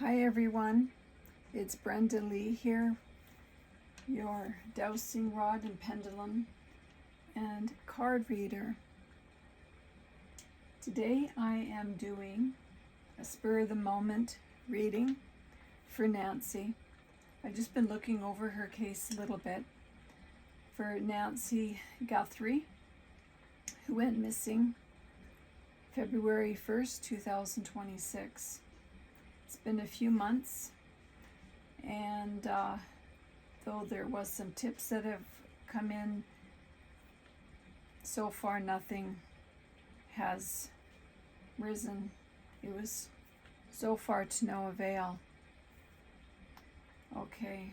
Hi everyone, it's Brenda Lee here, your dowsing rod and pendulum and card reader. Today I am doing a spur of the moment reading for Nancy. I've just been looking over her case a little bit for Nancy Guthrie, who went missing February 1st, 2026. It's been a few months, and though there was some tips that have come in, so far nothing has risen. It was so far to no avail. Okay,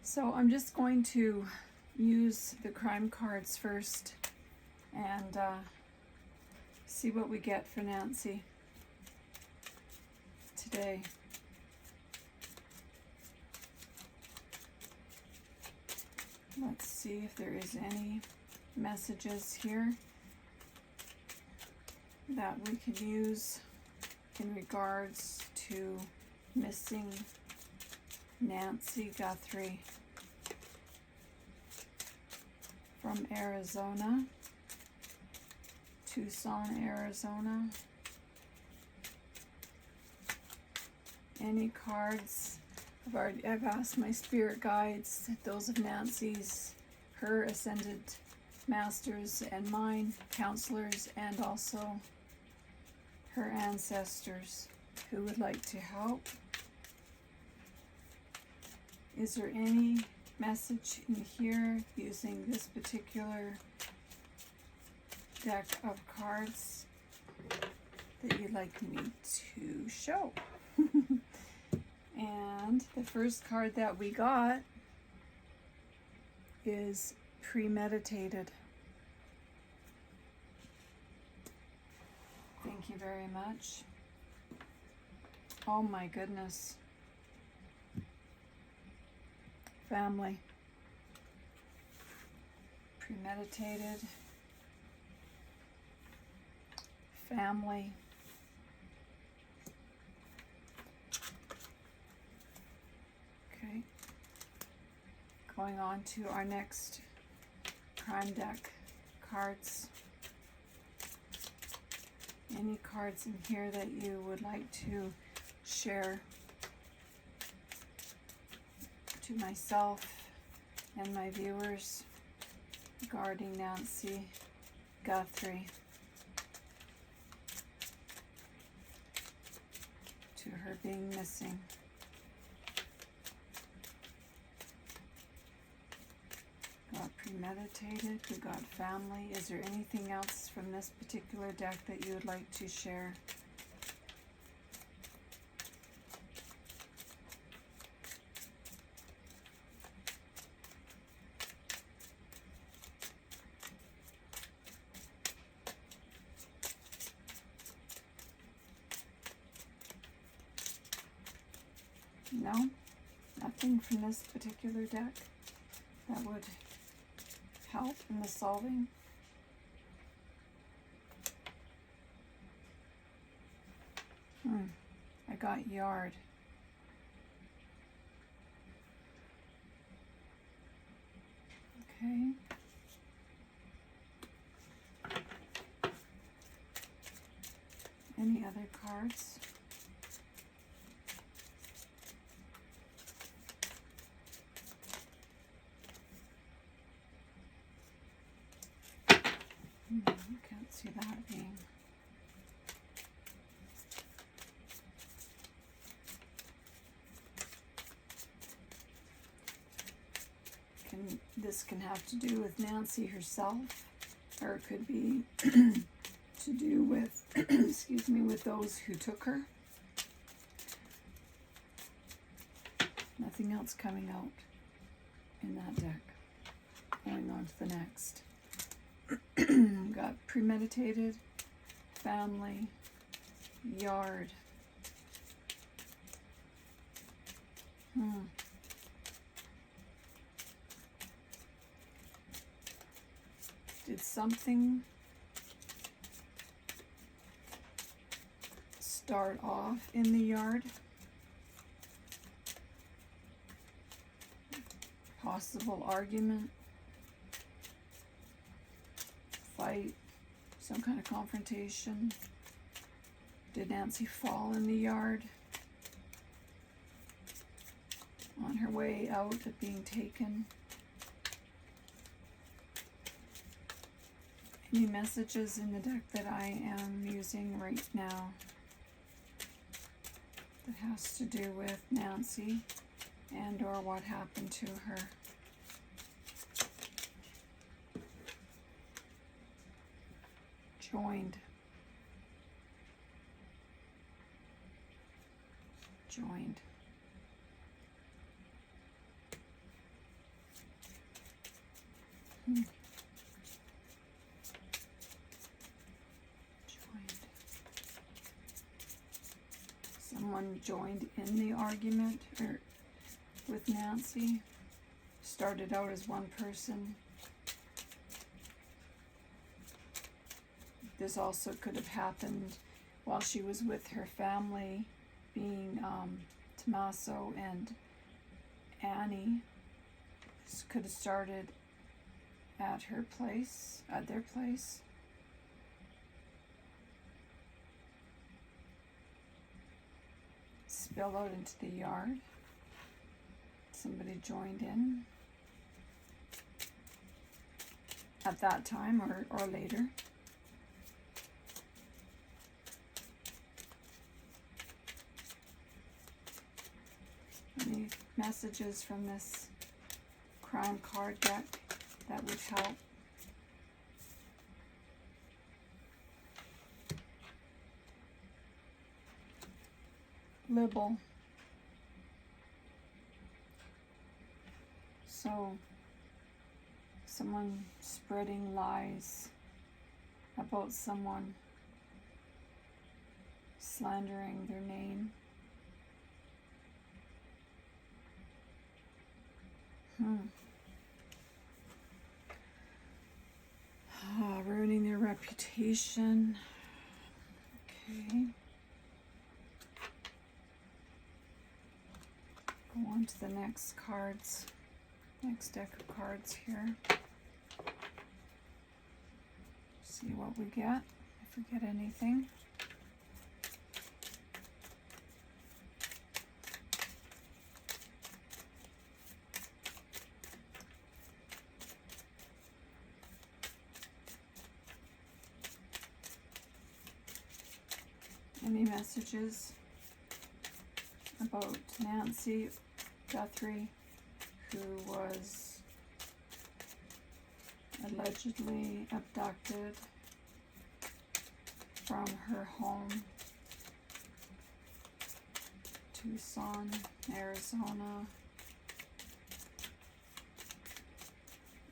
so I'm just going to use the crime cards first and see what we get for Nancy today. Let's see if there is any messages here that we could use in regards to missing Nancy Guthrie from Arizona, Tucson, Arizona. Any cards? I've asked my spirit guides, those of Nancy's, her ascended masters and mine, counselors, and also her ancestors who would like to help. Is there any message in here using this particular deck of cards that you'd like me to show? And the first card that we got is premeditated. Thank you very much. Oh my goodness. Family. Premeditated. Family. Okay. Going on to our next crime deck cards. Any cards in here that you would like to share to myself and my viewers regarding Nancy Guthrie, to her being missing? Got premeditated, we got family. Is there anything else from this particular deck that you would like to share? No? Nothing from this particular deck that would help in the solving? I got yard. Okay. Any other cards? Can't see that being. This can have to do with Nancy herself, or it could be to do with, excuse me, with those who took her. Nothing else coming out in that deck. Going on to the next. Got premeditated, family, yard. Did something start off in the yard. Possible argument, fight, some kind of confrontation. Did Nancy fall in the yard on her way out of being taken? Any messages in the deck that I am using right now that has to do with Nancy and or what happened to her? Joined. Joined. Joined. Someone joined in the argument or with Nancy. Started out as one person. This also could have happened while she was with her family, being Tommaso and Annie. This could have started at her place, at their place. Spill out into the yard. Somebody joined in at that time or later. Any messages from this Crown card deck that would help? Libel. So, someone spreading lies about someone, slandering their name. Ruining their reputation. Okay. Go on to the next cards. Next deck of cards here. See what we get, if we get anything. Any messages about Nancy Guthrie, who was allegedly abducted from her home, Tucson, Arizona,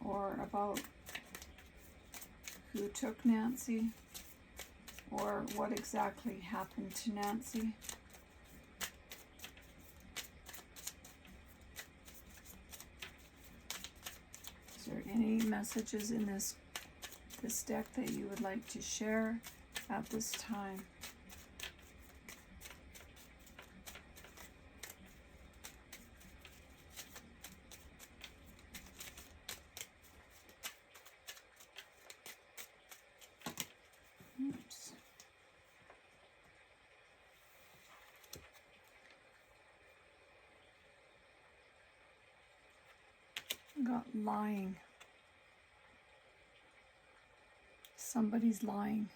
or about who took Nancy, or what exactly happened to Nancy. Is there any messages in this deck that you would like to share at this time? Oops. Got lying. Somebody's lying.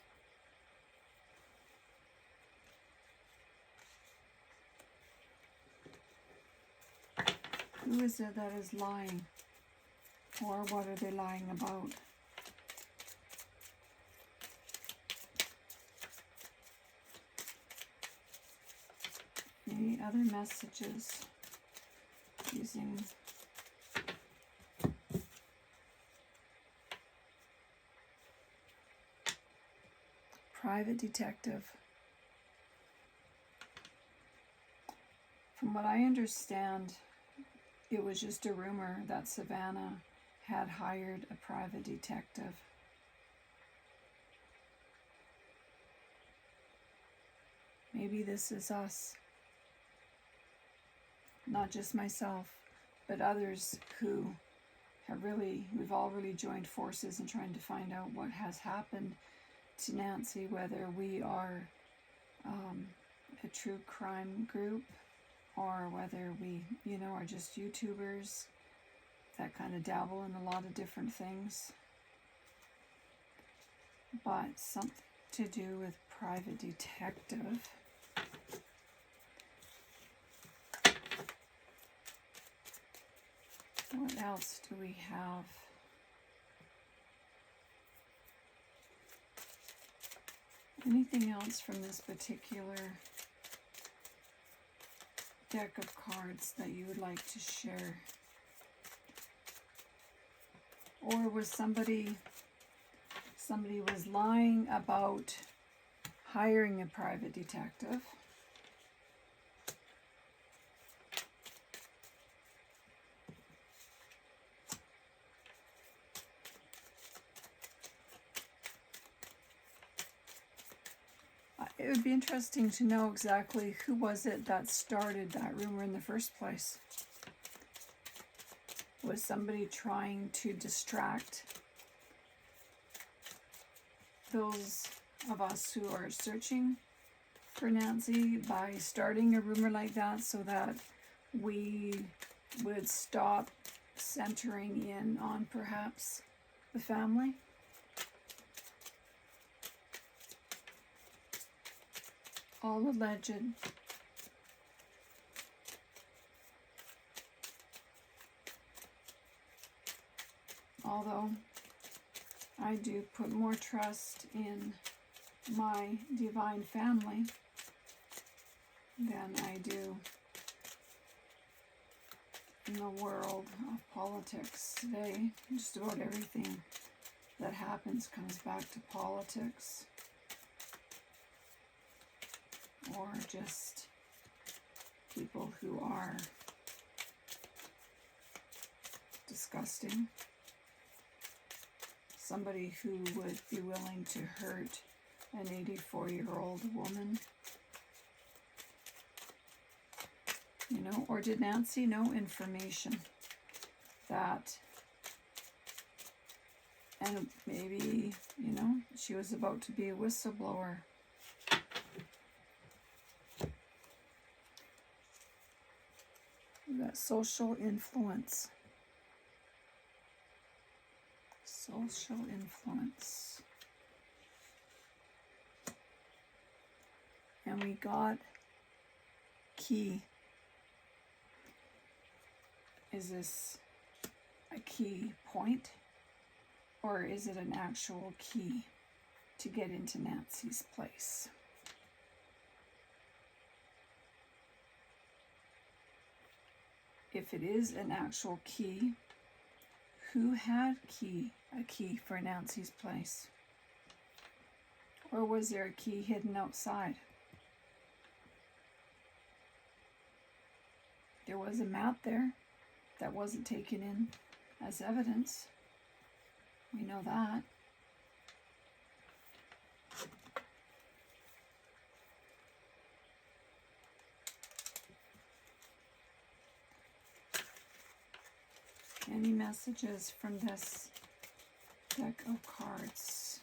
Who is it that is lying? Or what are they lying about? Any other messages using private detective? From what I understand, it was just a rumor that Savannah had hired a private detective. maybe this is us. Not just myself, but others who we've all really joined forces in trying to find out what has happened to Nancy, whether we are a true crime group or whether we, are just YouTubers that kind of dabble in a lot of different things. But something to do with private detective. What else do we have? Anything else from this particular deck of cards that you would like to share? Or was somebody was lying about hiring a private detective? It would be interesting to know exactly who was it that started that rumor in the first place. Was somebody trying to distract those of us who are searching for Nancy by starting a rumor like that so that we would stop centering in on perhaps the family? All alleged. Although I do put more trust in my divine family than I do in the world of politics today. Just about everything that happens comes back to politics. Or just people who are disgusting. Somebody who would be willing to hurt an 84-year-old woman. Or did Nancy know information that, and maybe, she was about to be a whistleblower. That social influence. Social influence. And we got key. Is this a key point? Or is it an actual key to get into Nancy's place? If it is an actual key, who had a key for Nancy's place? Or was there a key hidden outside? There was a map there that wasn't taken in as evidence. We know that. Any messages from this deck of cards?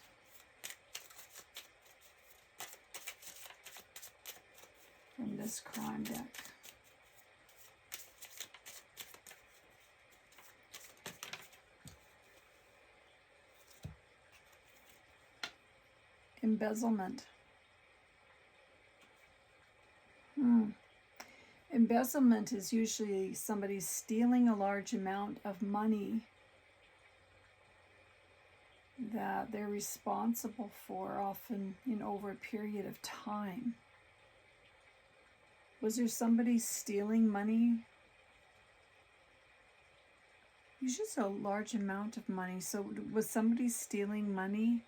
From this crime deck? Embezzlement. Embezzlement is usually somebody stealing a large amount of money that they're responsible for, often over a period of time. Was there somebody stealing money? Usually it's a large amount of money. So was somebody stealing money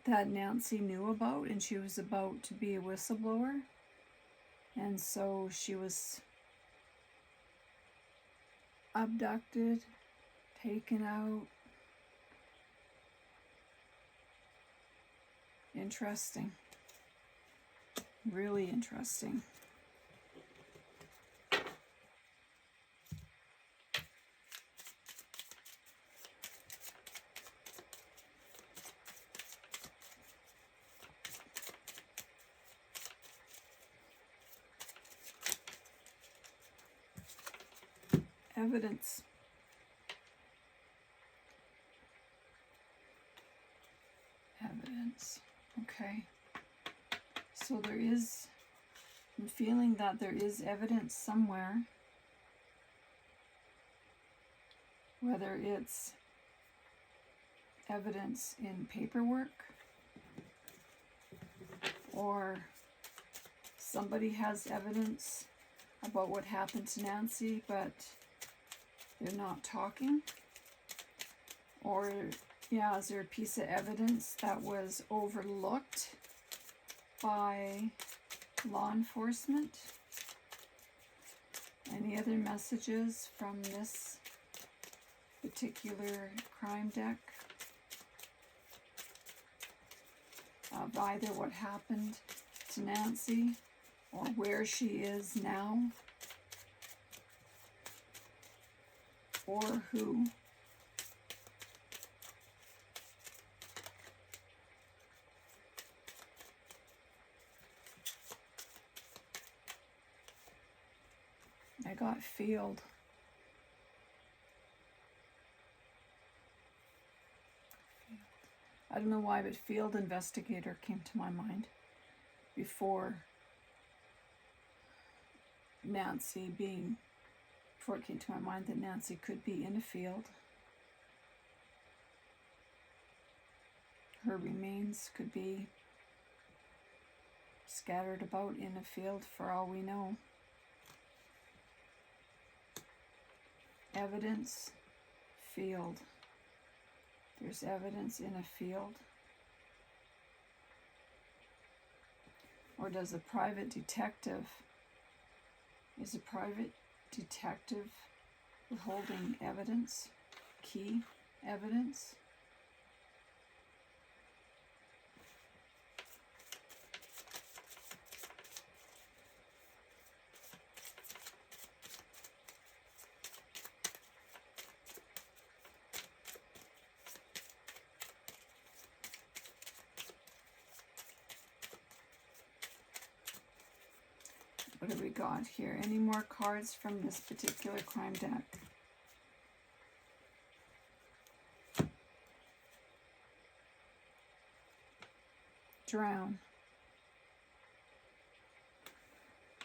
that Nancy knew about and she was about to be a whistleblower? And so she was abducted, taken out. Interesting. Really interesting. Evidence. Evidence. Okay. So there is, I'm feeling that there is evidence somewhere, whether it's evidence in paperwork or somebody has evidence about what happened to Nancy, but they're not talking. Or, yeah, is there a piece of evidence that was overlooked by law enforcement? Any other messages from this particular crime deck of either what happened to Nancy or where she is now, or who? I got field. I don't know why, but field investigator came to my mind before before it came to my mind that Nancy could be in a field. Her remains could be scattered about in a field for all we know. Evidence, field. There's evidence in a field. Or does a private detective, is a private detective withholding evidence, key evidence? What have we got here? Any more cards from this particular crime deck? Drown.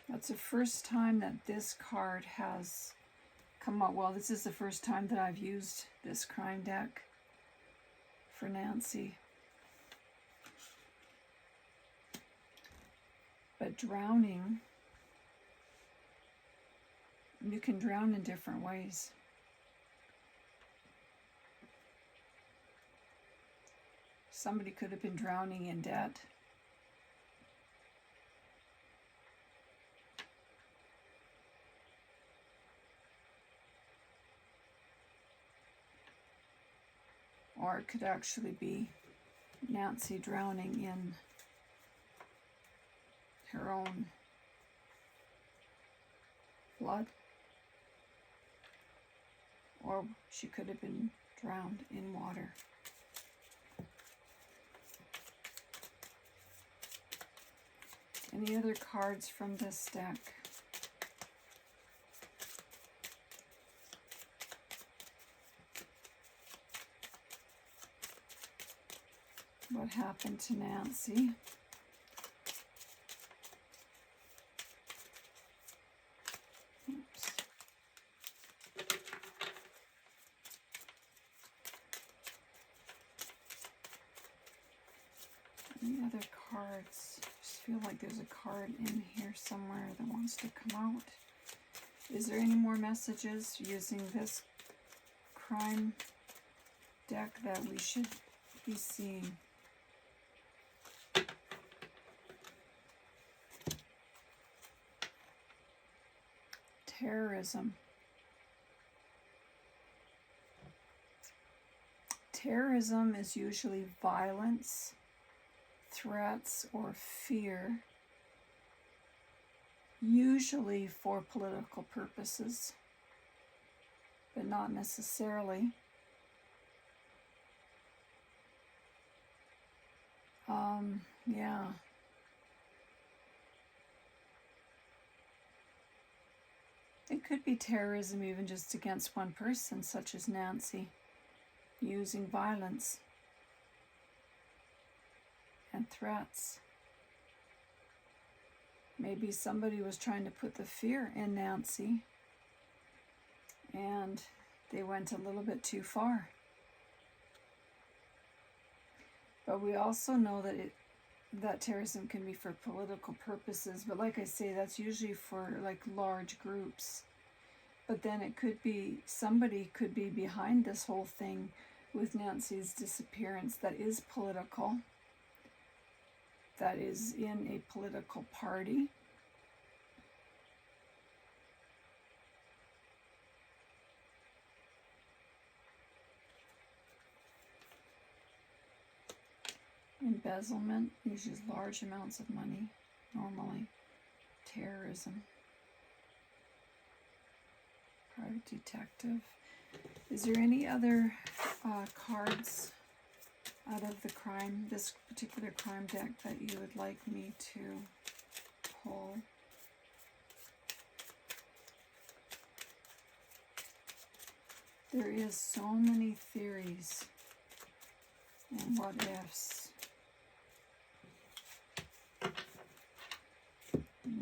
That's the first time that this card has come up. Well, this is the first time that I've used this crime deck for Nancy. But drowning, you can drown in different ways. Somebody could have been drowning in debt. Or it could actually be Nancy drowning in her own blood. Or she could have been drowned in water. Any other cards from this deck? What happened to Nancy? Oops. Any other cards? I just feel like there's a card in here somewhere that wants to come out. Is there any more messages using this crime deck that we should be seeing? Terrorism. Terrorism is usually violence, threats, or fear usually for political purposes, but not necessarily. Yeah. It could be terrorism even just against one person, such as Nancy, using violence and threats. Maybe somebody was trying to put the fear in Nancy and they went a little bit too far. But we also know that terrorism can be for political purposes, but like I say, that's usually for like large groups. But then it could be, somebody could be behind this whole thing with Nancy's disappearance that is political, that is in a political party. Embezzlement uses large amounts of money, normally. Terrorism. Private detective. Is there any other cards out of this particular crime deck that you would like me to pull? There is so many theories and what ifs.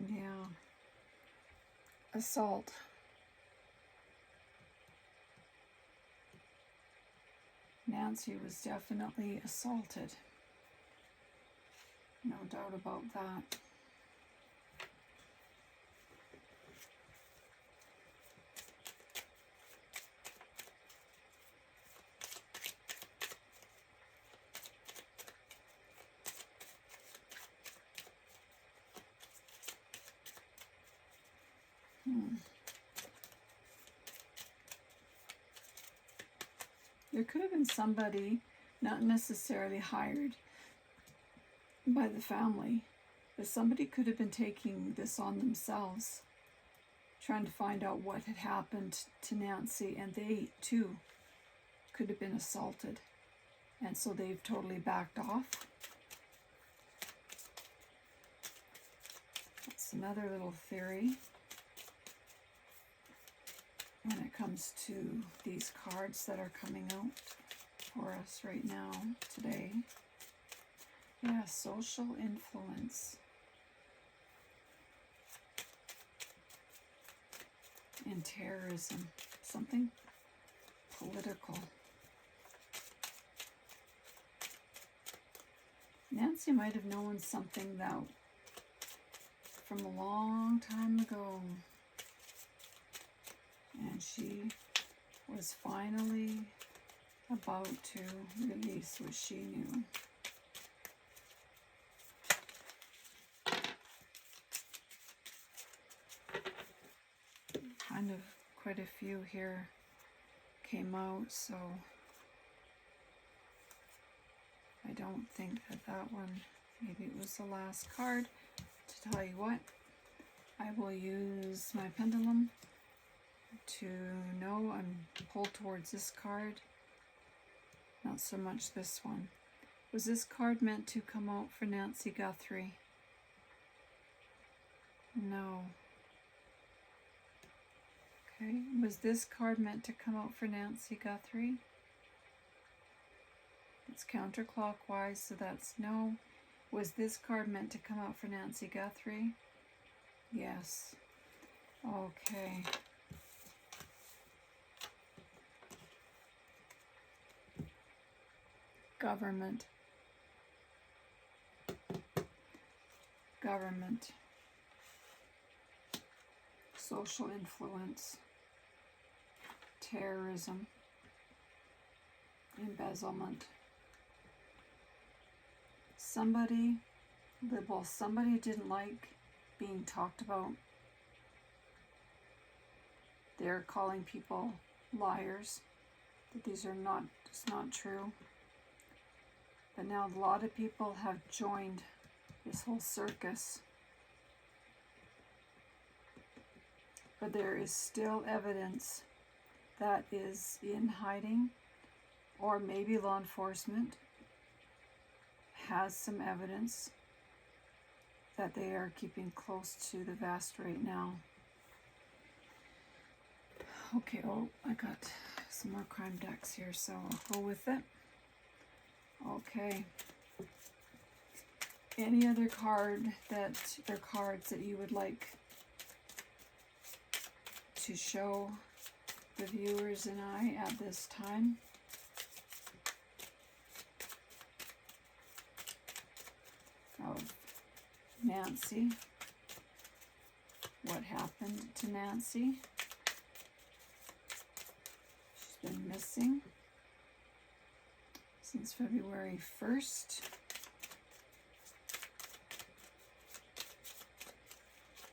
Yeah. Assault. Nancy was definitely assaulted. No doubt about that. There could have been somebody not necessarily hired by the family, but somebody could have been taking this on themselves, trying to find out what had happened to Nancy, and they too could have been assaulted, and so they've totally backed off. That's another little theory when it comes to these cards that are coming out for us right now, today. Yeah, social influence. And terrorism. Something political. Nancy might have known something that from a long time ago. And she was finally about to release what she knew. Kind of quite a few here came out, so I don't think that one, maybe it was the last card. To tell you what, I will use my pendulum to know I'm pulled towards this card, not so much this one. Was this card meant to come out for Nancy Guthrie? No. Okay, was this card meant to come out for Nancy Guthrie? It's counterclockwise, so that's no. Was this card meant to come out for Nancy Guthrie? Yes. Okay. Government. Government. Social influence. Terrorism. Embezzlement. Somebody didn't like being talked about. They're calling people liars, that these are not, it's not true. But now a lot of people have joined this whole circus. but there is still evidence that is in hiding, or maybe law enforcement has some evidence that they are keeping close to the vest right now. Okay, oh, I got some more crime decks here, so I'll go with it. Okay. Any other cards that you would like to show the viewers and I at this time? Of Nancy. What happened to Nancy? She's been missing since February 1st.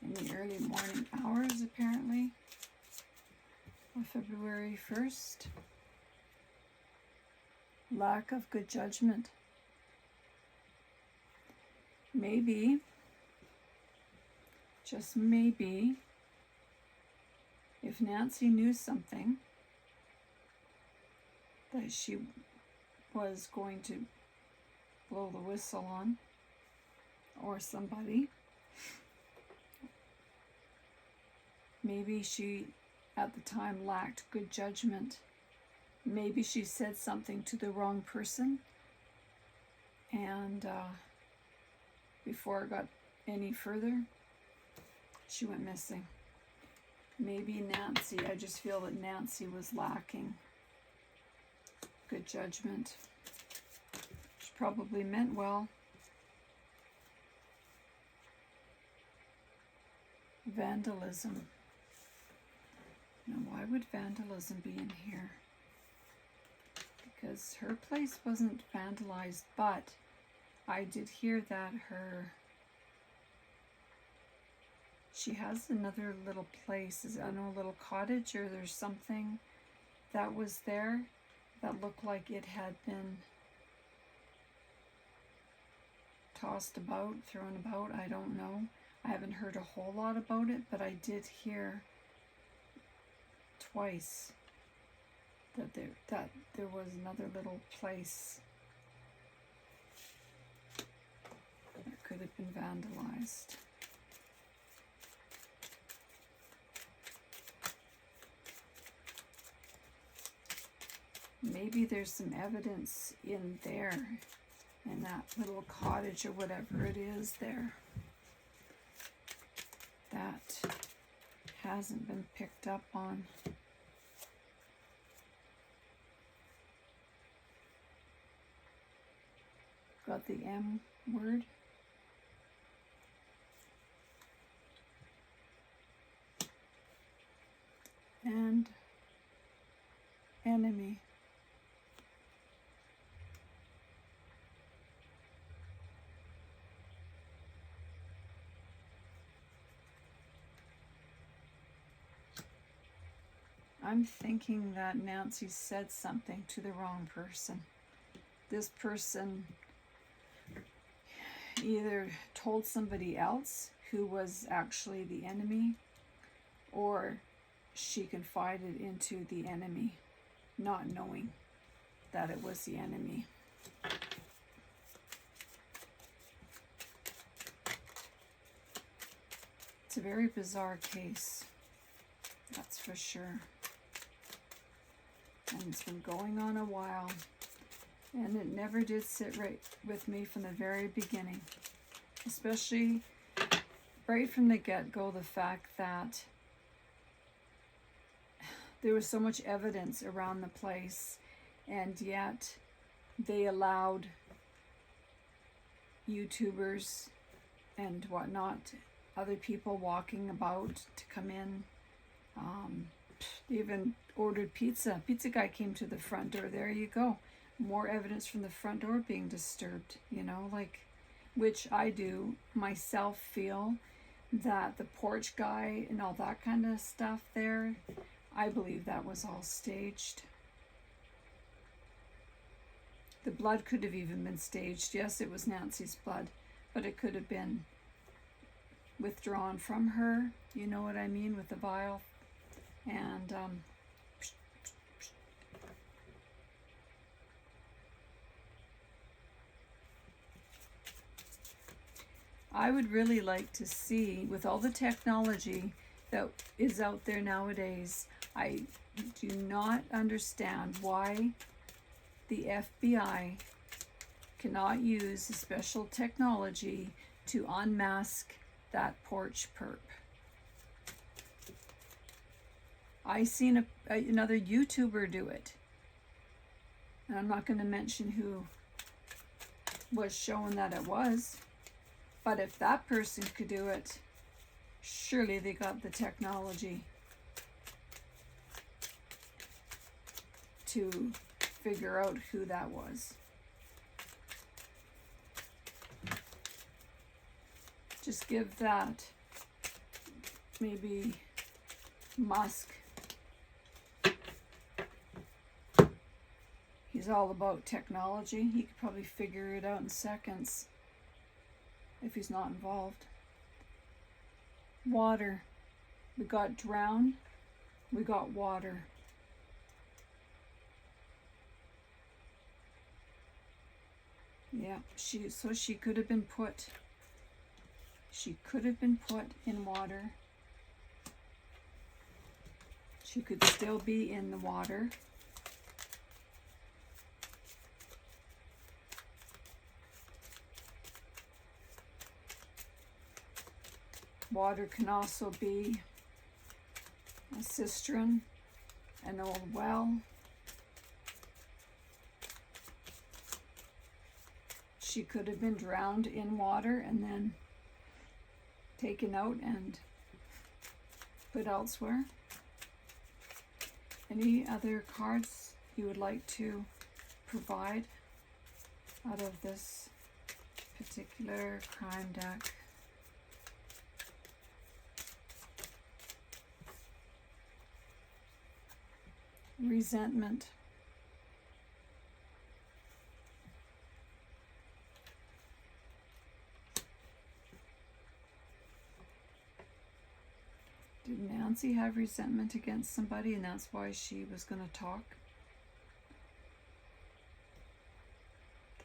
In the early morning hours, apparently, of February 1st. Lack of good judgment. Maybe, just maybe, if Nancy knew something that she was going to blow the whistle on, or somebody, maybe she at the time lacked good judgment. Maybe she said something to the wrong person, and before it got any further, she went missing. Maybe Nancy, I just feel that Nancy was lacking good judgment. She probably meant well. Vandalism. Now, why would vandalism be in here? Because her place wasn't vandalized, but I did hear that she has another little place, I don't know, a little cottage, or there's something that was there that looked like it had been tossed about, thrown about, I don't know. I haven't heard a whole lot about it, but I did hear twice that there was another little place that could have been vandalized. Maybe there's some evidence in there, in that little cottage or whatever it is there, that hasn't been picked up on. Got the M word. And enemy. I'm thinking that Nancy said something to the wrong person. This person either told somebody else who was actually the enemy, or she confided into the enemy, not knowing that it was the enemy. It's a very bizarre case, that's for sure. And it's been going on a while, and it never did sit right with me from the very beginning, especially right from the get-go, the fact that there was so much evidence around the place, and yet they allowed YouTubers and whatnot, other people walking about, to come in. They even ordered pizza. Pizza guy came to the front door. There you go. More evidence from the front door being disturbed, you know, like, which I do myself feel that the porch guy and all that kind of stuff there, I believe that was all staged. The blood could have even been staged. Yes, it was Nancy's blood, but it could have been withdrawn from her. You know what I mean, with the vial. And I would really like to see, with all the technology that is out there nowadays, I do not understand why the FBI cannot use the special technology to unmask that porch perp. I seen another YouTuber do it. And I'm not going to mention who was showing that it was. But if that person could do it, surely they got the technology to figure out who that was. Just give that maybe Musk. He's all about technology. He could probably figure it out in seconds if he's not involved. Water. We got drown. We got water. Yeah, she could have been put. She could have been put in water. She could still be in the water. Water can also be a cistern, an old well. She could have been drowned in water and then taken out and put elsewhere. Any other cards you would like to provide out of this particular crime deck? Resentment. Did Nancy have resentment against somebody and that's why she was going to talk?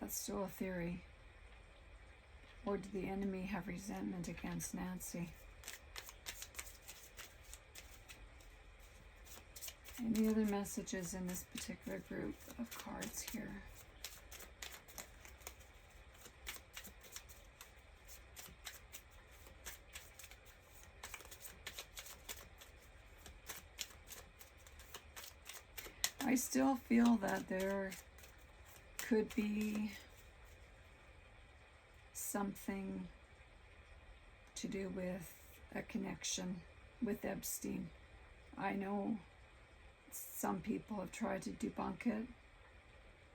That's still a theory. Or did the enemy have resentment against Nancy? Any other messages in this particular group of cards here? I still feel that there could be something to do with a connection with Epstein. I know some people have tried to debunk it,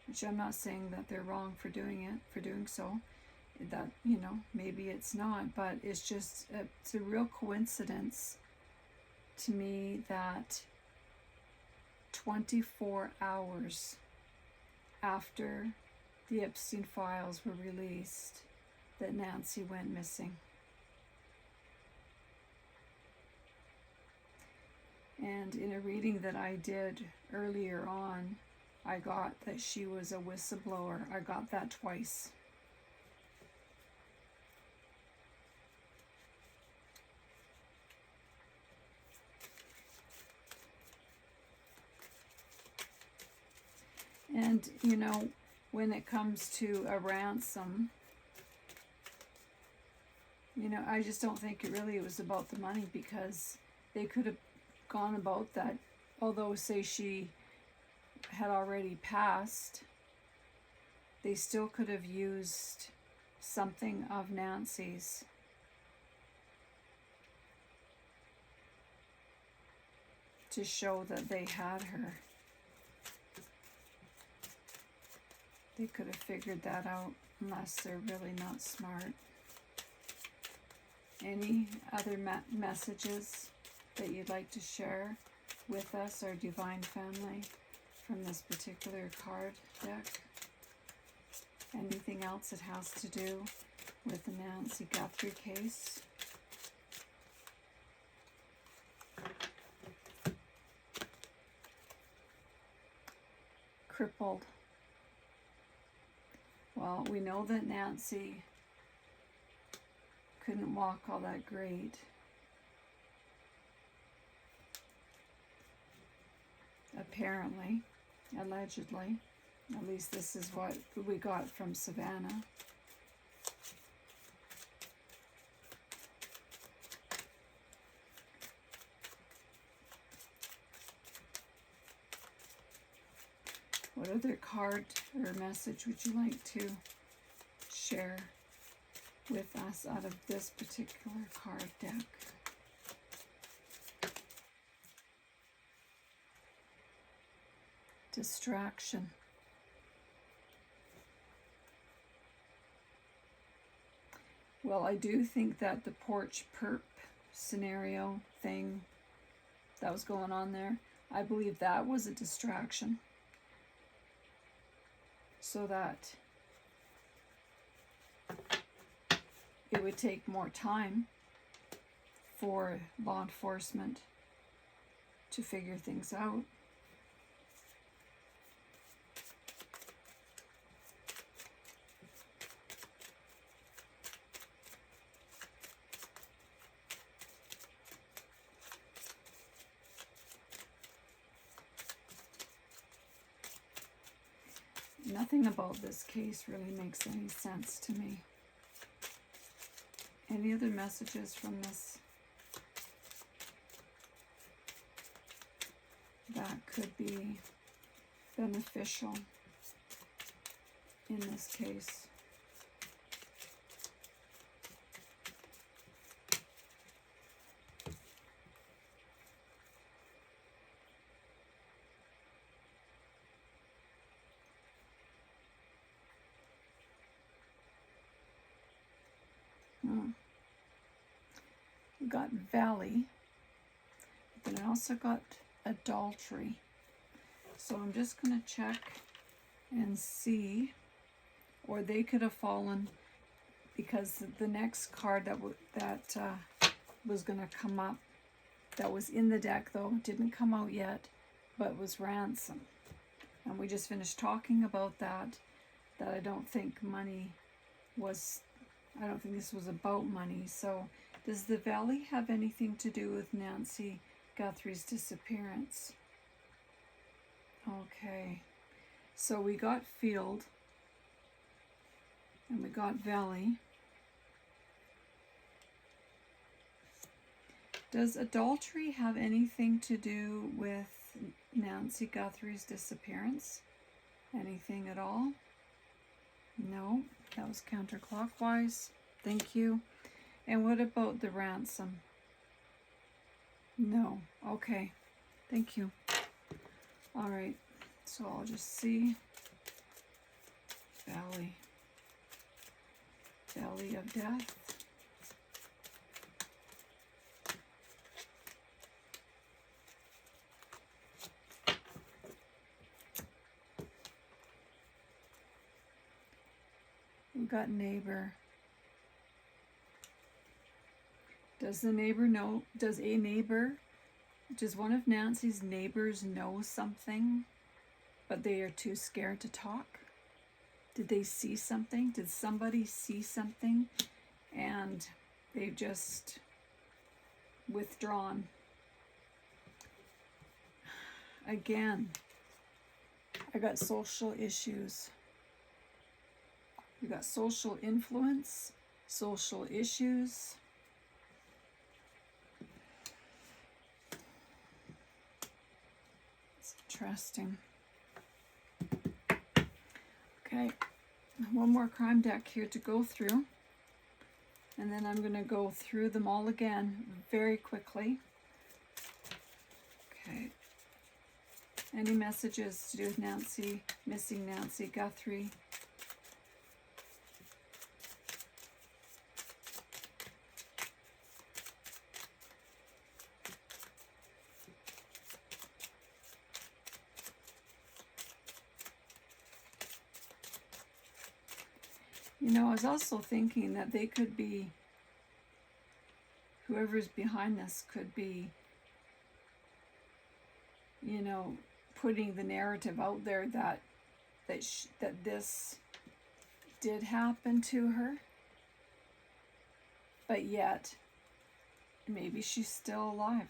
which I'm not saying that they're wrong for doing so. That, you know, maybe it's not, but it's just, it's a real coincidence to me that 24 hours after the Epstein files were released, that Nancy went missing. And in a reading that I did earlier on, I got that she was a whistleblower. I got that twice. And, you know, when it comes to a ransom, you know, I just don't think it was about the money, because they could have gone about that, although say she had already passed, they still could have used something of Nancy's to show that they had her. They could have figured that out, unless they're really not smart. Any other messages that you'd like to share with us, our divine family, from this particular card deck? Anything else that has to do with the Nancy Guthrie case? crippled. Well, we know that Nancy couldn't walk all that great. Apparently, allegedly. At least this is what we got from Savannah. What other card or message would you like to share with us out of this particular card deck? Distraction. Well, I do think that the porch perp scenario thing that was going on there, I believe that was a distraction. So that it would take more time for law enforcement to figure things out. Nothing about this case really makes any sense to me. Any other messages from this that could be beneficial in this case? We got valley, but then I also got adultery. So I'm just going to check and see, or they could have fallen, because the next card that was going to come up, that was in the deck though, didn't come out yet, but was ransom. And we just finished talking about that I don't think money was, I don't think this was about money. So does the valley have anything to do with Nancy Guthrie's disappearance? Okay, so we got field and we got valley. Does adultery have anything to do with Nancy Guthrie's disappearance? Anything at all? No, that was counterclockwise. Thank you. And what about the ransom? No. Okay. Thank you. All right. So I'll just see. Valley. Valley of death. We've got neighbor. Does the neighbor know, does one of Nancy's neighbors know something, but they are too scared to talk? Did they see something? Did somebody see something and they've just withdrawn? Again, I got social issues. We got social influence, social issues. Interesting. Okay, one more crime deck here to go through, and then I'm going to go through them all again very quickly. Okay. Any messages to do with Nancy, missing Nancy Guthrie? You know, I was also thinking that they could be, whoever's behind this could be, you know, putting the narrative out there that this did happen to her, but yet maybe she's still alive.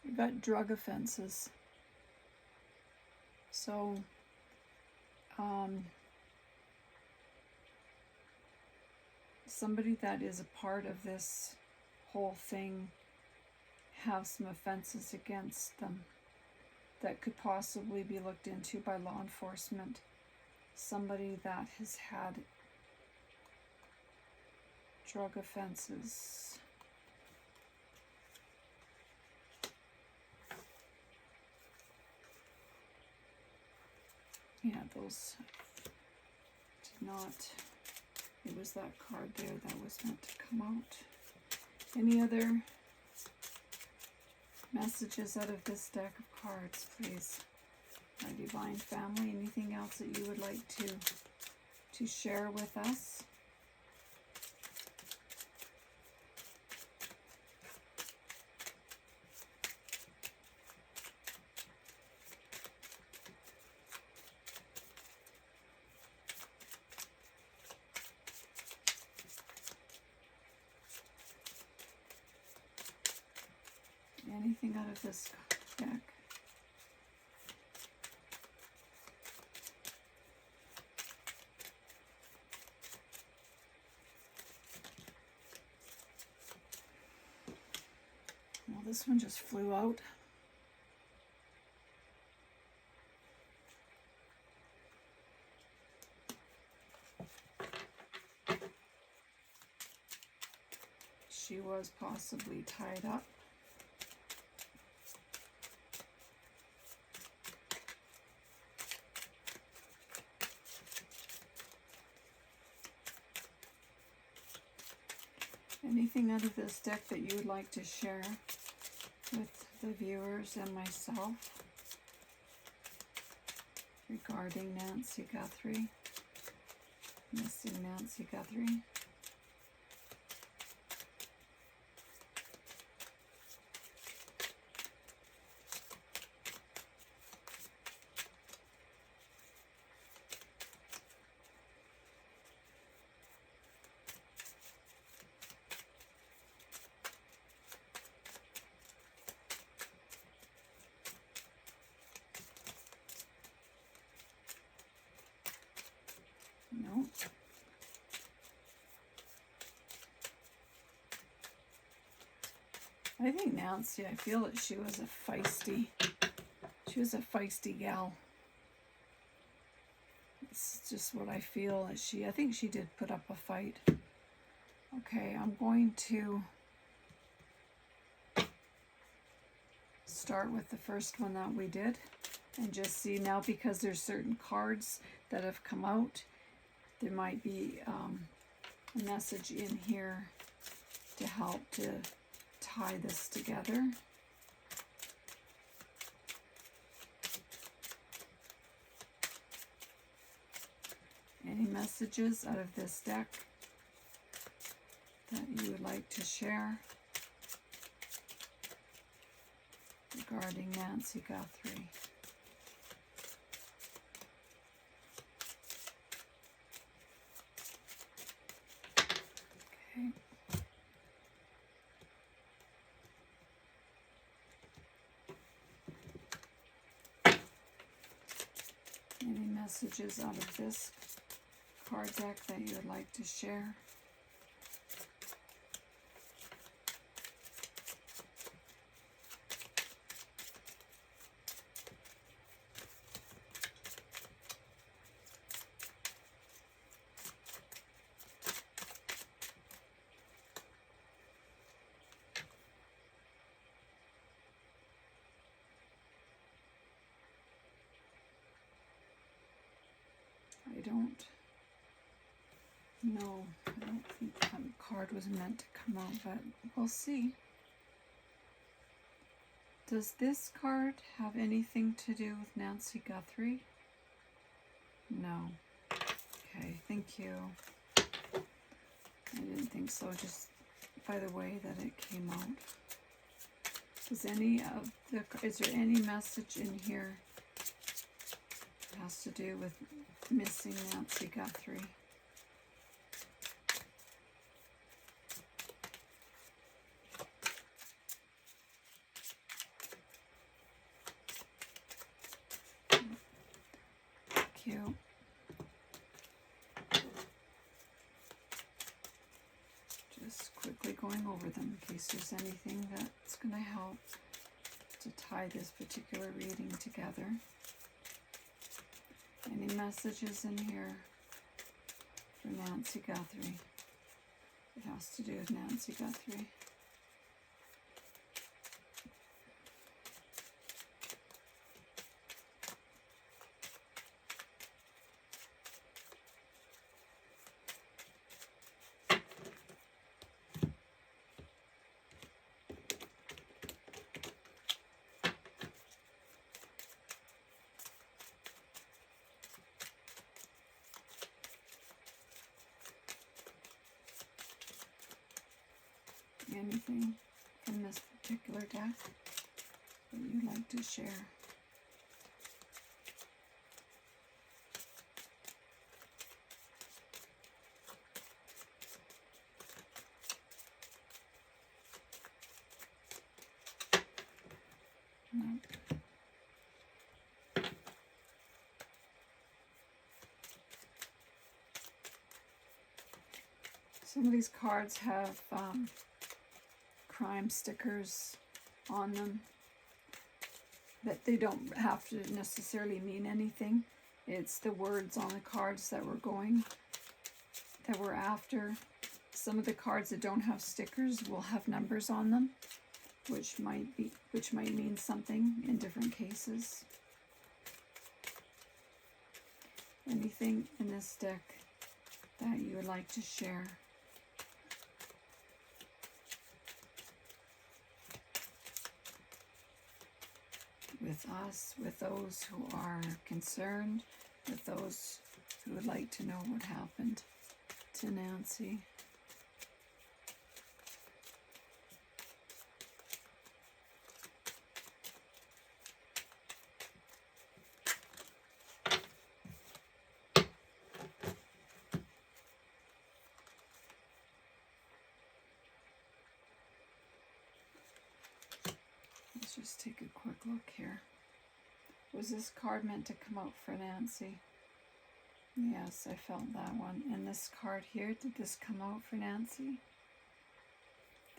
We've got drug offenses. So, somebody that is a part of this whole thing have some offenses against them that could possibly be looked into by law enforcement. Somebody that has had drug offenses. Yeah, those did not, it was that card there that was meant to come out. Any other messages out of this deck of cards, please? My divine family, anything else that you would like to share with us? Anything out of this deck? Well, this one just flew out. She was possibly tied up. Anything out of this deck that you would like to share with the viewers and myself regarding Nancy Guthrie, missing Nancy Guthrie? No. I think Nancy, I feel that she was a feisty gal. It's just what I feel. I think she did put up a fight. Okay, I'm going to start with the first one that we did and just see now, because there's certain cards that have come out. There might be a message in here to help to tie this together. Any messages out of this deck that you would like to share regarding Nancy Guthrie? Okay. Any messages out of this card deck that you would like to share? I don't know. I don't think that card was meant to come out, but we'll see. Does this card have anything to do with Nancy Guthrie? No. Okay, thank you. I didn't think so, just by the way that it came out. Is there any message in here that has to do with missing Nancy Guthrie? Cute. Just quickly going over them in case there's anything that's going to help to tie this particular reading together. Any messages in here for Nancy Guthrie? It has to do with Nancy Guthrie. Anything from this particular deck that you'd like to share? No. Some of these cards have crime stickers on them that they don't have to necessarily mean anything. It's the words on the cards that we're after. Some of the cards that don't have stickers will have numbers on them, which might mean something in different cases. Anything in this deck that you would like to share? With us, with those who are concerned, with those who would like to know what happened to Nancy. Let's just take a quick look here. Was this card meant to come out for Nancy? Yes, I felt that one. And this card here, did this come out for Nancy?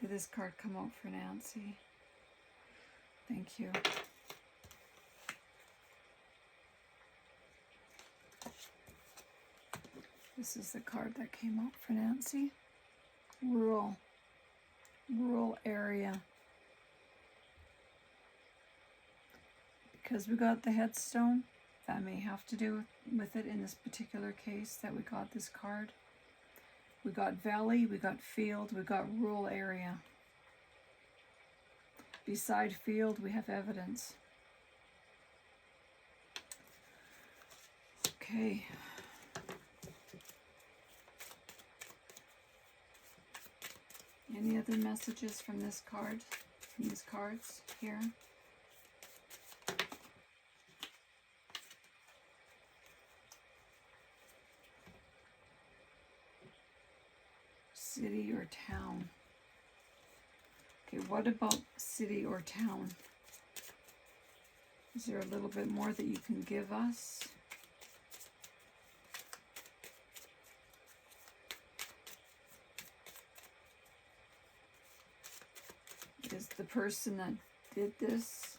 Did this card come out for Nancy? Thank you. This is the card that came out for Nancy. Rural area. Because we got the headstone, that may have to do with it in this particular case that we got this card. We got valley, we got field, we got rural area. Beside field, we have evidence. Okay. Any other messages from this card, from these cards here? City or town? Okay, what about city or town? Is there a little bit more that you can give us? Is the person that did this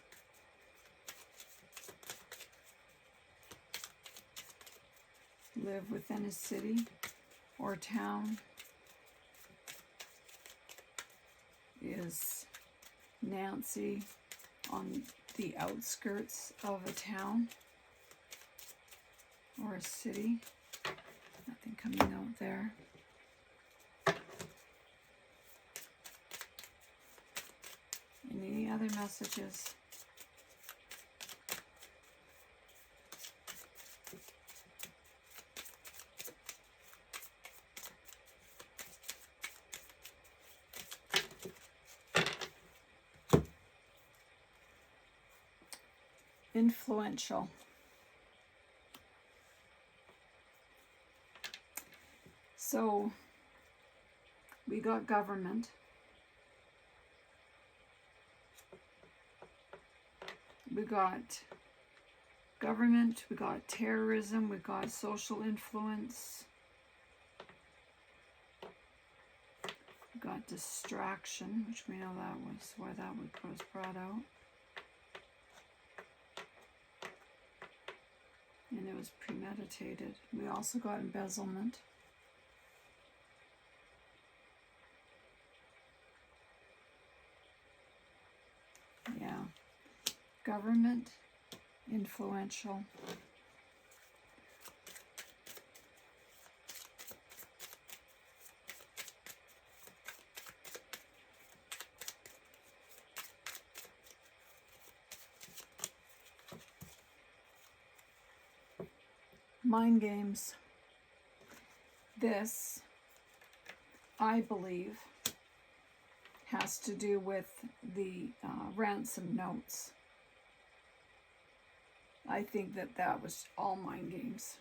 live within a city or town? Is Nancy on the outskirts of a town or a city? Nothing coming out there. Any other messages? Influential. So we got government. We got government, we got terrorism, we got social influence. We got distraction, which we know that was why that was brought out. And it was premeditated. We also got embezzlement. Yeah. Government, influential. Mind games. This, I believe, has to do with the ransom notes. I think that was all mind games.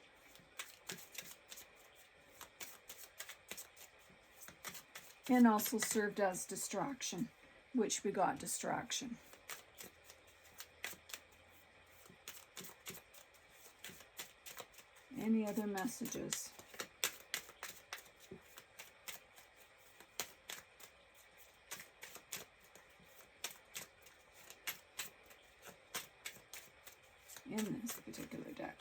And also served as distraction, which we got distraction. Any other messages? In this particular deck.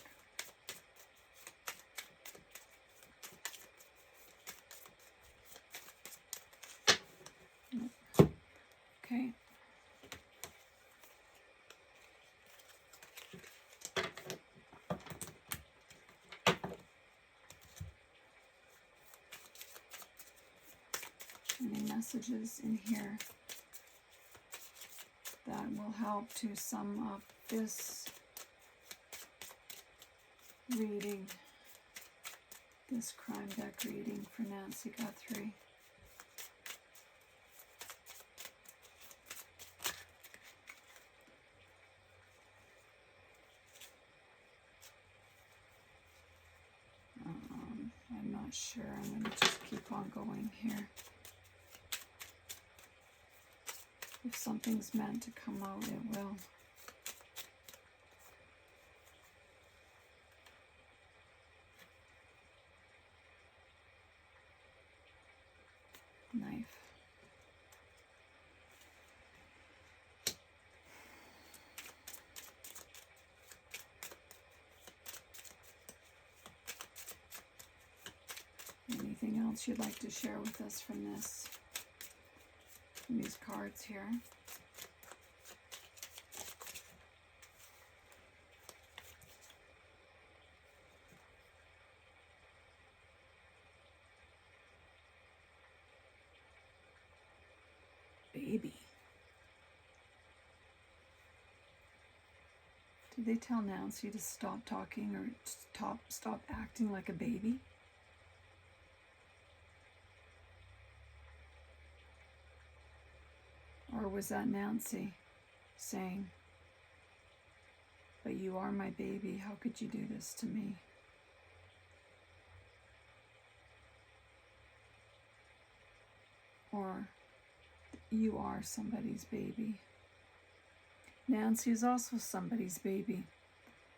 Okay. Any messages in here that will help to sum up this reading, this crime deck reading for Nancy Guthrie? I'm not sure. I'm going to just keep on going here. If something's meant to come out, it will. Knife. Anything else you'd like to share with us from this? From these cards here? Baby. Did they tell Nancy to stop talking or stop acting like a baby? Or was that Nancy saying, "But you are my baby, how could you do this to me?" Or, you are somebody's baby. Nancy is also somebody's baby.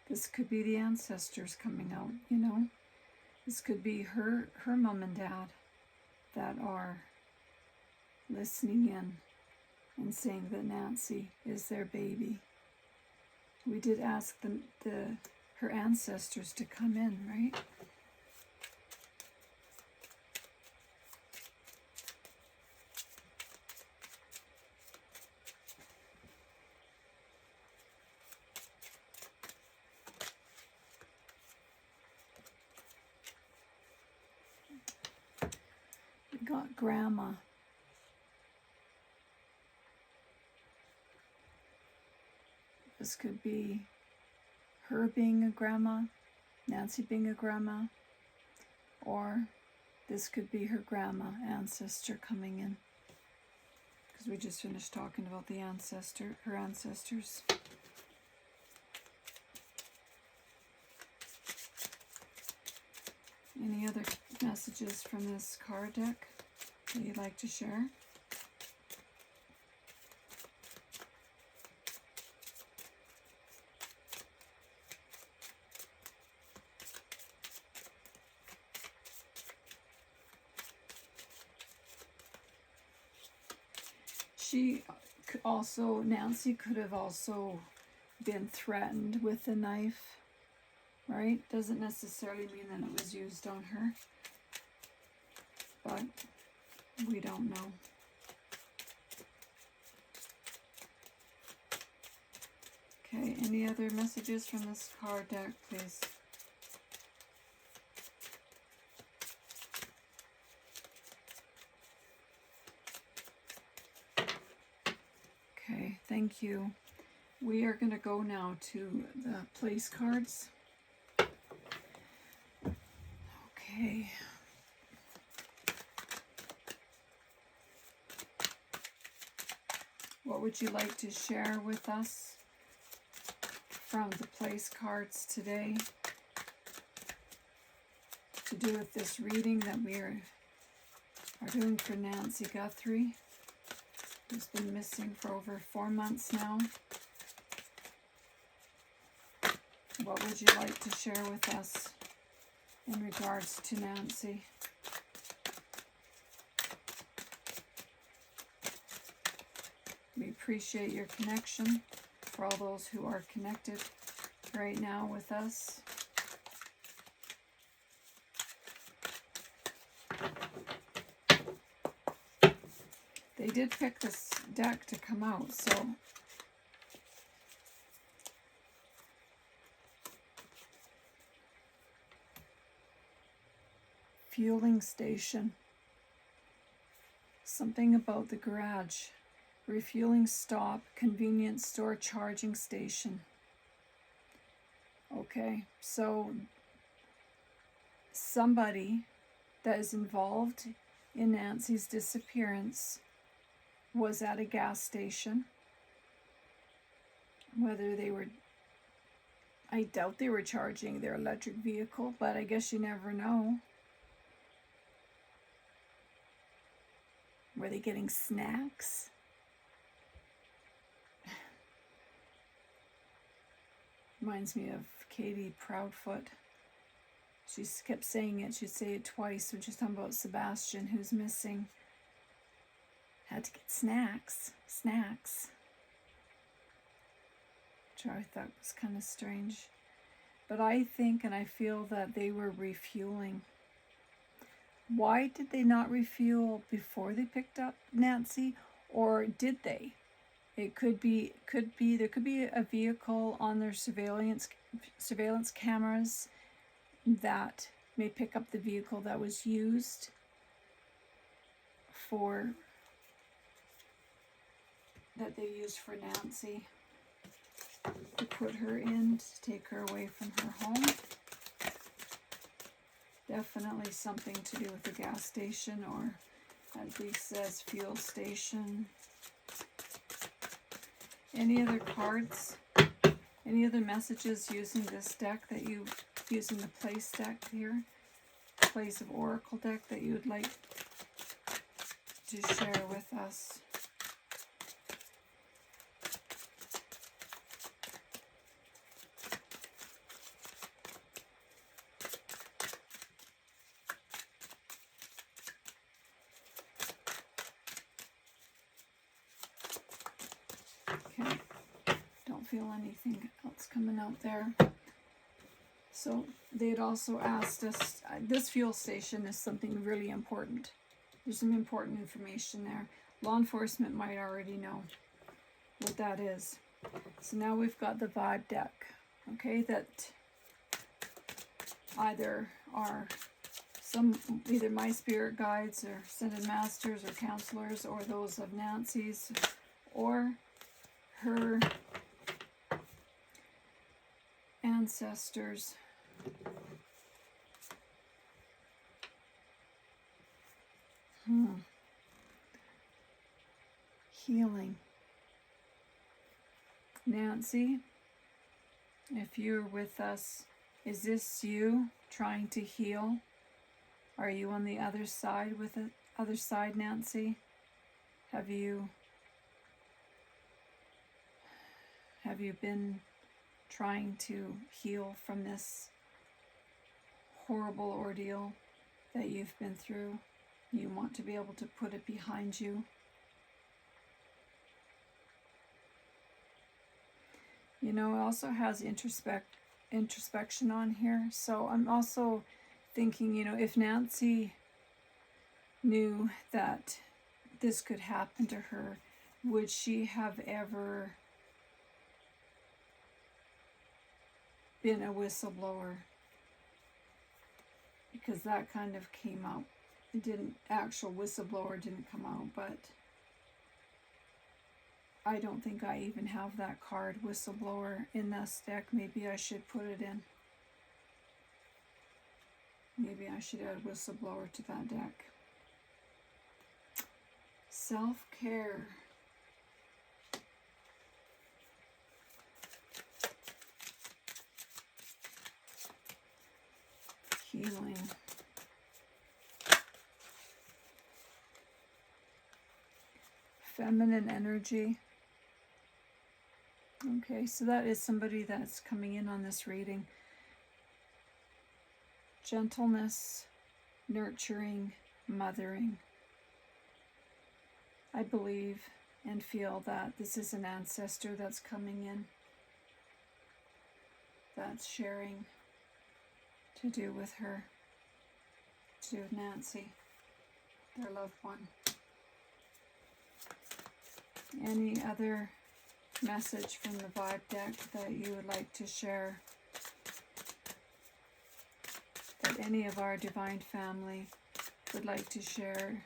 This could be the ancestors coming out, you know. This could be her mom and dad that are listening in and saying that Nancy is their baby. We did ask her ancestors to come in, right? We got grandma. This could be her being a grandma, Nancy being a grandma, or this could be her grandma ancestor coming in. Because we just finished talking about the her ancestors. Any other messages from this card deck that you'd like to share? Nancy could have also been threatened with a knife, right? Doesn't necessarily mean that it was used on her, but we don't know. Okay, any other messages from this card deck, please? Okay, thank you. We are going to go now to the place cards. Okay. What would you like to share with us from the place cards today to do with this reading that we are doing for Nancy Guthrie, who's been missing for over 4 months now? What would you like to share with us in regards to Nancy? We appreciate your connection, for all those who are connected right now with us. They did pick this deck to come out, so fueling station. Something about the garage. Refueling stop, convenience store, charging station. Okay, so somebody that is involved in Nancy's disappearance was at a gas station. Whether they were, I doubt they were charging their electric vehicle, but I guess you never know. Were they getting snacks? Reminds me of Katie Proudfoot. She kept saying it. She'd say it twice when she's talking about Sebastian, who's missing. Had to get snacks. Snacks. Which I thought was kind of strange. But I think and I feel that they were refueling. Why did they not refuel before they picked up Nancy? Or did they? It could be there could be a vehicle on their surveillance cameras that may pick up the vehicle that was used that they used for Nancy to put her in, to take her away from her home. Definitely something to do with the gas station, or at least says fuel station. Any other cards? Any other messages using this deck that you, using the place deck here? Place of Oracle deck that you would like to share with us? Okay, don't feel anything else coming out there. So they'd also asked us, this fuel station is something really important. There's some important information there. Law enforcement might already know what that is. So now we've got the vibe deck, okay, that either are either my spirit guides or ascended masters or counselors, or those of Nancy's, or her ancestors. Healing. Nancy, if you're with us, is this you trying to heal? Are you on the other side with the other side, Nancy? Have you been trying to heal from this horrible ordeal that you've been through? You want to be able to put it behind you. You know, it also has introspection on here. So I'm also thinking, you know, if Nancy knew that this could happen to her, would she have ever been a whistleblower? Because that kind of came out. It didn't, actual whistleblower didn't come out, but I don't think I even have that card, whistleblower, in this deck. Maybe I should put it in. Maybe I should add whistleblower to that deck. Self-care. Healing. Feminine energy. Okay, so that is somebody that's coming in on this reading. Gentleness, nurturing, mothering. I believe and feel that this is an ancestor that's coming in, that's sharing to do with her, to do with Nancy, their loved one. Any other message from the vibe deck that you would like to share, that any of our divine family would like to share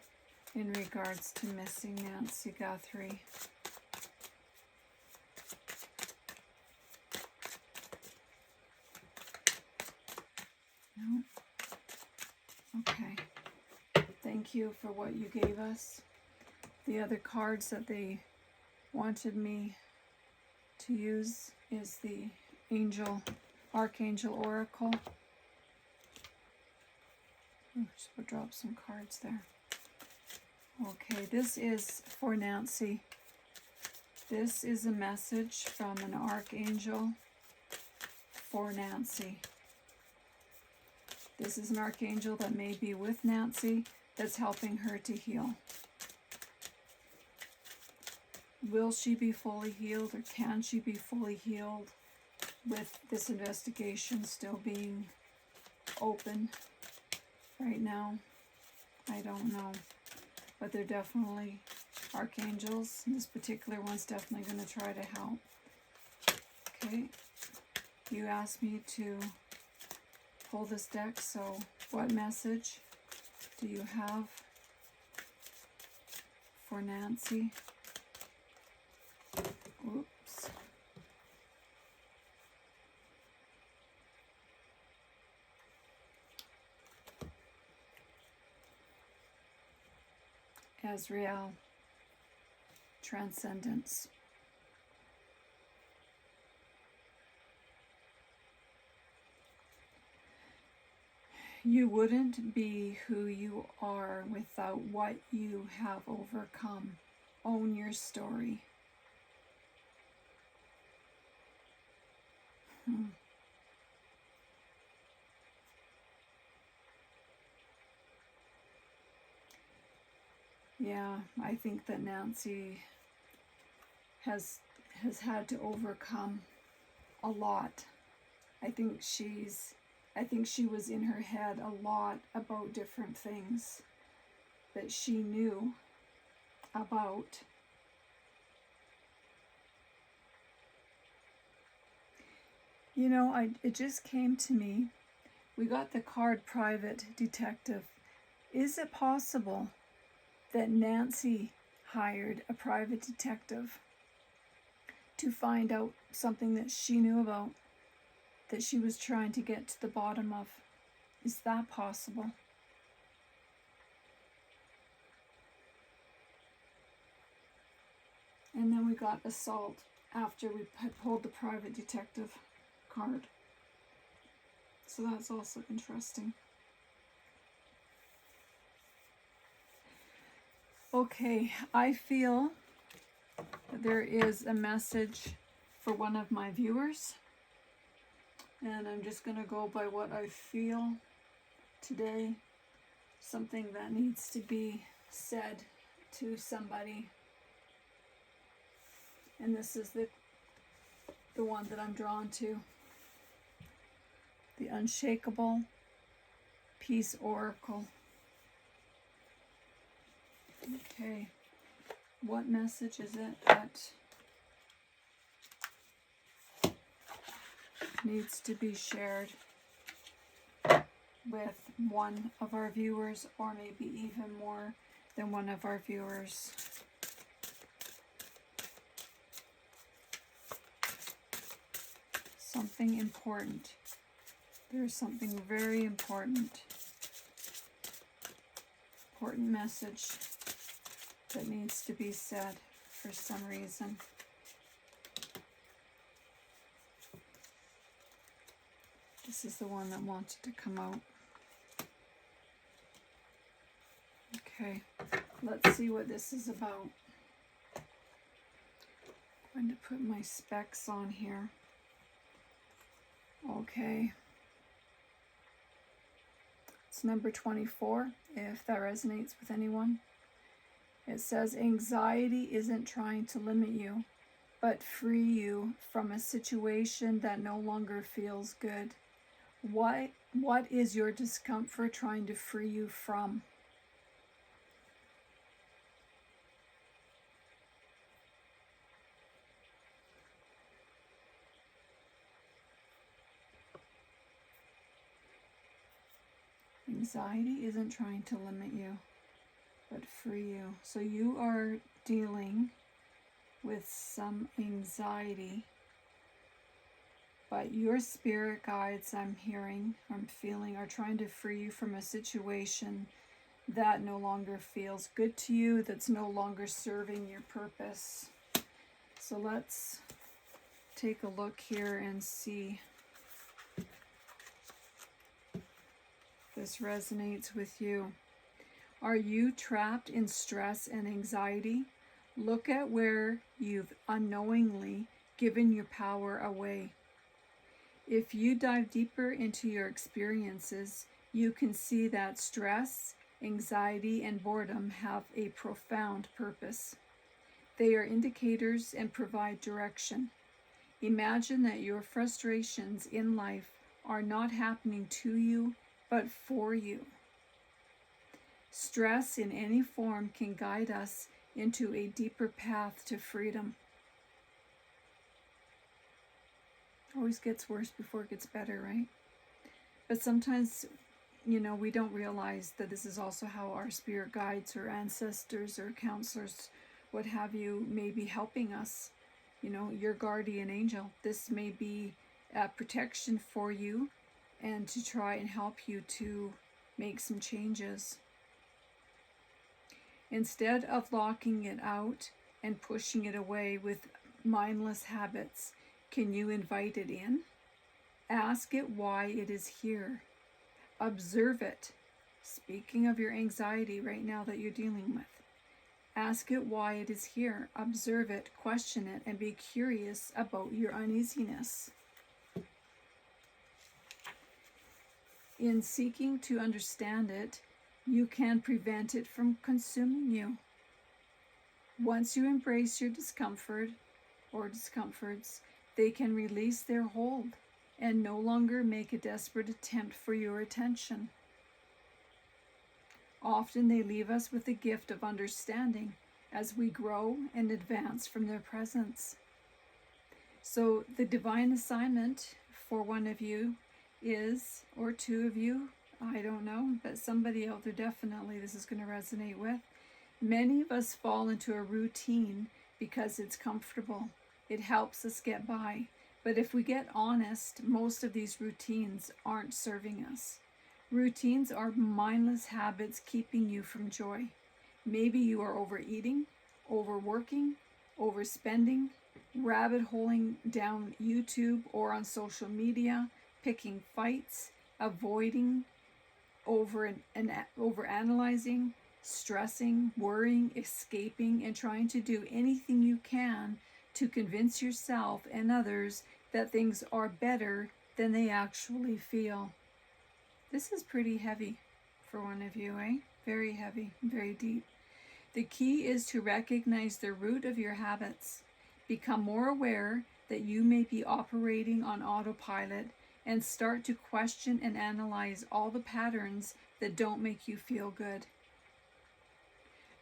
in regards to missing Nancy Guthrie? No? Okay. Thank you for what you gave us. The other cards that they wanted me to use is the Archangel Oracle. Oh, just we'll drop some cards there. Okay, this is for Nancy. This is a message from an archangel for Nancy. This is an archangel that may be with Nancy that's helping her to heal. Will she be fully healed, or can she be fully healed with this investigation still being open right now? I don't know. But they're definitely archangels. This particular one's definitely going to try to help. Okay. You asked me to pull this deck, so what message do you have for Nancy? Oops. Azrael, transcendence. You wouldn't be who you are without what you have overcome. Own your story. Yeah, I think that Nancy has had to overcome a lot. I think she was in her head a lot about different things that she knew about. You know, it just came to me. We got the card private detective. Is it possible that Nancy hired a private detective to find out something that she knew about? that she was trying to get to the bottom of. Is that possible? And then we got assault after we pulled the private detective card. So that's also interesting. Okay, I feel that there is a message for one of my viewers. And I'm just going to go by what I feel today. Something that needs to be said to somebody. And this is the one that I'm drawn to. The Unshakable Peace Oracle. Okay. What message is it that needs to be shared with one of our viewers, or maybe even more than one of our viewers? Something important. There's something very important. Important message that needs to be said for some reason. This is the one that wanted to come out. Okay, let's see what this is about. I'm going to put my specs on here. Okay. It's number 24, if that resonates with anyone. It says, anxiety isn't trying to limit you, but free you from a situation that no longer feels good. What is your discomfort trying to free you from? Anxiety isn't trying to limit you, but free you. So you are dealing with some anxiety, but your spirit guides, I'm hearing, I'm feeling, are trying to free you from a situation that no longer feels good to you, that's no longer serving your purpose. So let's take a look here and see if this resonates with you. Are you trapped in stress and anxiety? Look at where you've unknowingly given your power away. If you dive deeper into your experiences, you can see that stress, anxiety, and boredom have a profound purpose. They are indicators and provide direction. Imagine that your frustrations in life are not happening to you, but for you. Stress in any form can guide us into a deeper path to freedom. Always gets worse before it gets better, right? But sometimes, we don't realize that this is also how our spirit guides or ancestors or counselors, what have you, may be helping us. Your guardian angel. This may be a protection for you and to try and help you to make some changes. Instead of locking it out and pushing it away with mindless habits, can you invite it in? Ask it why it is here. Observe it. Speaking of your anxiety right now that you're dealing with, ask it why it is here. Observe it, question it, and be curious about your uneasiness. In seeking to understand it, you can prevent it from consuming you. Once you embrace your discomfort or discomforts, they can release their hold and no longer make a desperate attempt for your attention. Often they leave us with the gift of understanding as we grow and advance from their presence. So the divine assignment for one of you is, or two of you, I don't know, but somebody out there definitely this is going to resonate with. Many of us fall into a routine because it's comfortable. It helps us get by. But if we get honest, most of these routines aren't serving us. Routines are mindless habits keeping you from joy. Maybe you are overeating, overworking, overspending, rabbit holing down YouTube or on social media, picking fights, avoiding, over analyzing, stressing, worrying, escaping, and trying to do anything you can to convince yourself and others that things are better than they actually feel. This is pretty heavy for one of you, eh? Very heavy, very deep. The key is to recognize the root of your habits. Become more aware that you may be operating on autopilot and start to question and analyze all the patterns that don't make you feel good.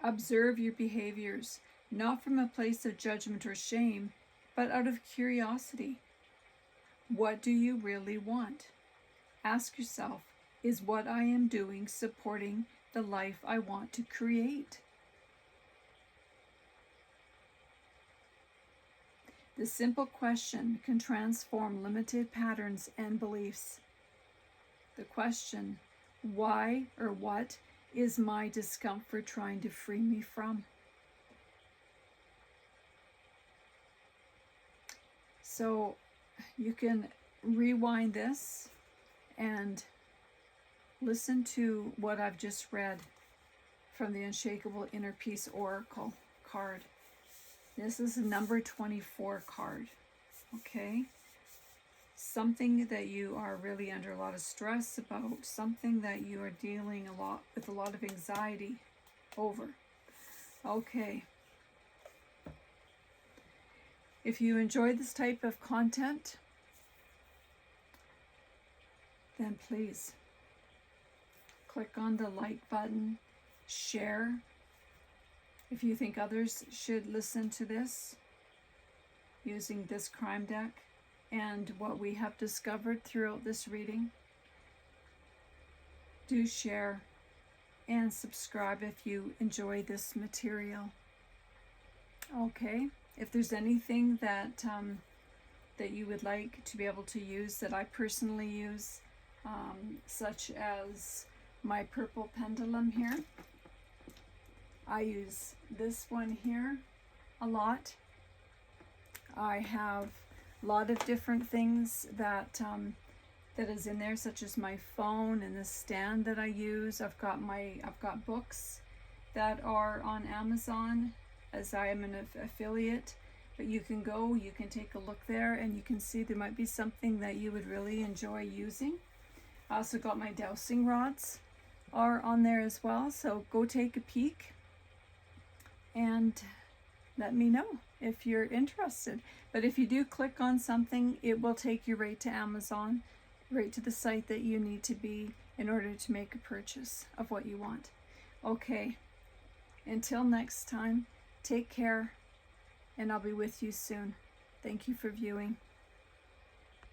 Observe your behaviors, not from a place of judgment or shame, but out of curiosity. What do you really want? Ask yourself, is what I am doing supporting the life I want to create? The simple question can transform limited patterns and beliefs. The question, why or what is my discomfort trying to free me from? So you can rewind this and listen to what I've just read from the Unshakable Inner Peace Oracle card. This is a number 24 card, okay? Something that you are really under a lot of stress about, something that you are dealing with a lot of anxiety over. Okay. If you enjoy this type of content, then please click on the like button, share. If you think others should listen to this using this crime deck and what we have discovered throughout this reading, do share and subscribe if you enjoy this material. Okay, if there's anything that that you would like to be able to use that I personally use, such as my purple pendulum here. I use this one here a lot. I have a lot of different things that that is in there, such as my phone and the stand that I use. I've got books that are on Amazon, as I am an affiliate. But you can take a look there, and you can see there might be something that you would really enjoy using. I also got my dowsing rods are on there as well, so go take a peek and let me know if you're interested. But if you do click on something, it will take you right to Amazon, right to the site that you need to be in order to make a purchase of what you want. Okay, until next time, take care, and I'll be with you soon. Thank you for viewing.